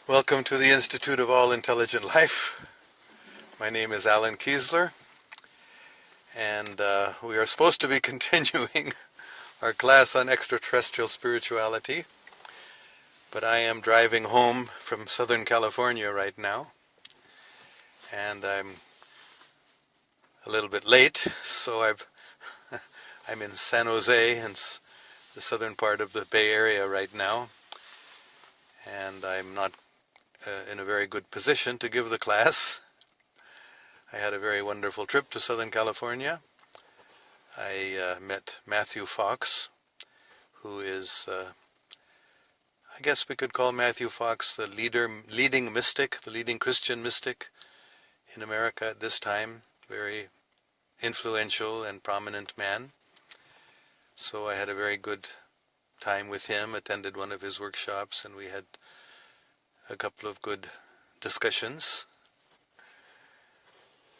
Welcome to the Institute of All Intelligent Life. My name is Alan Kiesler, and we are supposed to be continuing our class on extraterrestrial spirituality, but I am driving home from Southern California right now, and I'm a little bit late, so I'm in San Jose, in the southern part of the Bay Area right now, and I'm not in a very good position to give the class. I had a very wonderful trip to Southern California. I met Matthew Fox, who is, I guess we could call Matthew Fox the leading mystic, the leading Christian mystic in America at this time. Very influential and prominent man. So I had a very good time with him, attended one of his workshops, and we had a couple of good discussions.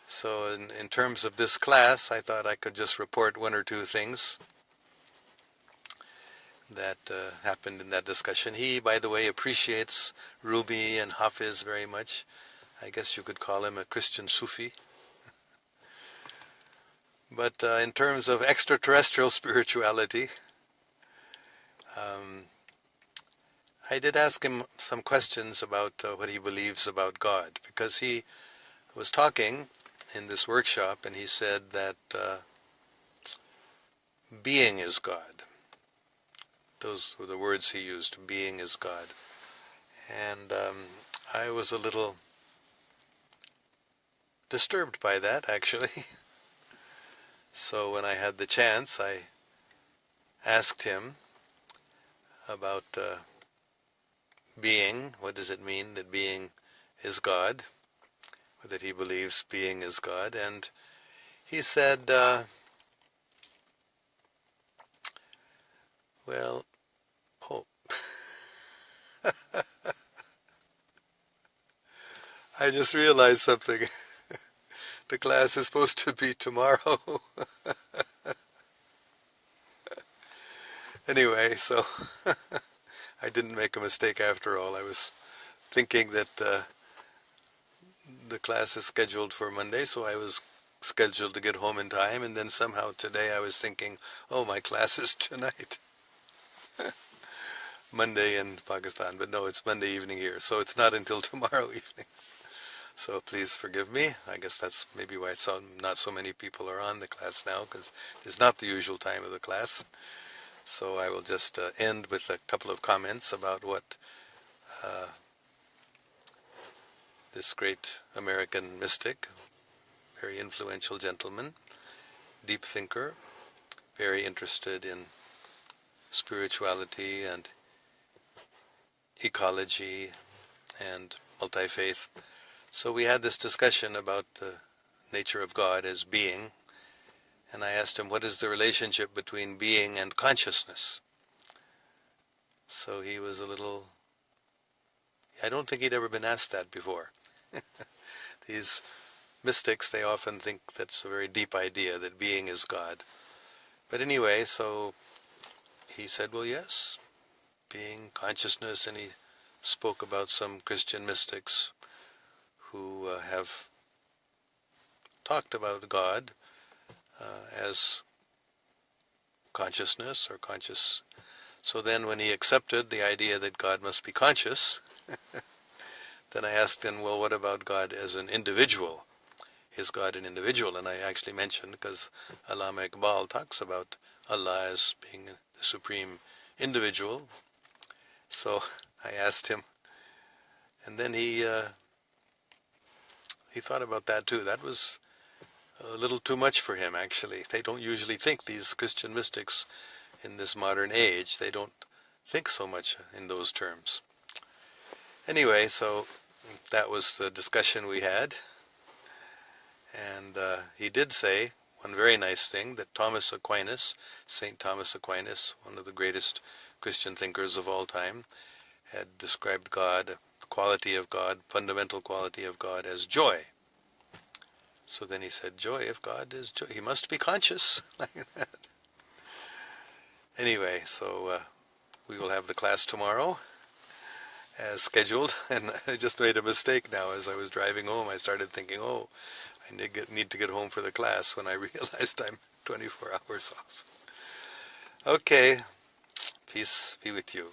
So in terms of this class, I thought I could just report one or two things that happened in that discussion. He, by the way, appreciates Rumi and Hafiz very much. I guess you could call him a Christian Sufi. But in terms of extraterrestrial spirituality, I did ask him some questions about what he believes about God, because he was talking in this workshop and he said that being is God. Those were the words he used, being is God. And I was a little disturbed by that, actually. So when I had the chance, I asked him about being. What does it mean that being is God? Or that he believes being is God? And he said, well, oh, I just realized something. The class is supposed to be tomorrow. Anyway, so I didn't make a mistake after all. I was thinking that the class is scheduled for Monday, so I was scheduled to get home in time, and then somehow today I was thinking, oh, my class is tonight. Monday in Pakistan, but no, it's Monday evening here, so it's not until tomorrow evening. So please forgive me. I guess that's maybe why not so many people are on the class now, because it's not the usual time of the class. So I will just end with a couple of comments about what this great American mystic, very influential gentleman, deep thinker, very interested in spirituality and ecology and multi-faith. So we had this discussion about the nature of God as being, and I asked him, what is the relationship between being and consciousness? So he was a little, I don't think he'd ever been asked that before. These mystics, they often think that's a very deep idea, that being is God. But anyway, so he said, well, yes, being, consciousness, and he spoke about some Christian mystics who have talked about God as consciousness or conscious. So then when he accepted the idea that God must be conscious, then I asked him, well, what about God as an individual? Is God an individual? And I actually mentioned, because Allama Iqbal talks about Allah as being the supreme individual. So I asked him, and then he thought about that too. That was a little too much for him, actually. They don't usually think, these Christian mystics in this modern age, they don't think so much in those terms. Anyway, so that was the discussion we had. And he did say one very nice thing, that Thomas Aquinas, St. Thomas Aquinas, one of the greatest Christian thinkers of all time, had described God, the quality of God, fundamental quality of God, as joy. So then he said, joy, if God is joy, he must be conscious, like that. Anyway, so we will have the class tomorrow, as scheduled, and I just made a mistake now. As I was driving home, I started thinking, oh, I need to get home for the class, when I realized I'm 24 hours off. Okay, peace be with you.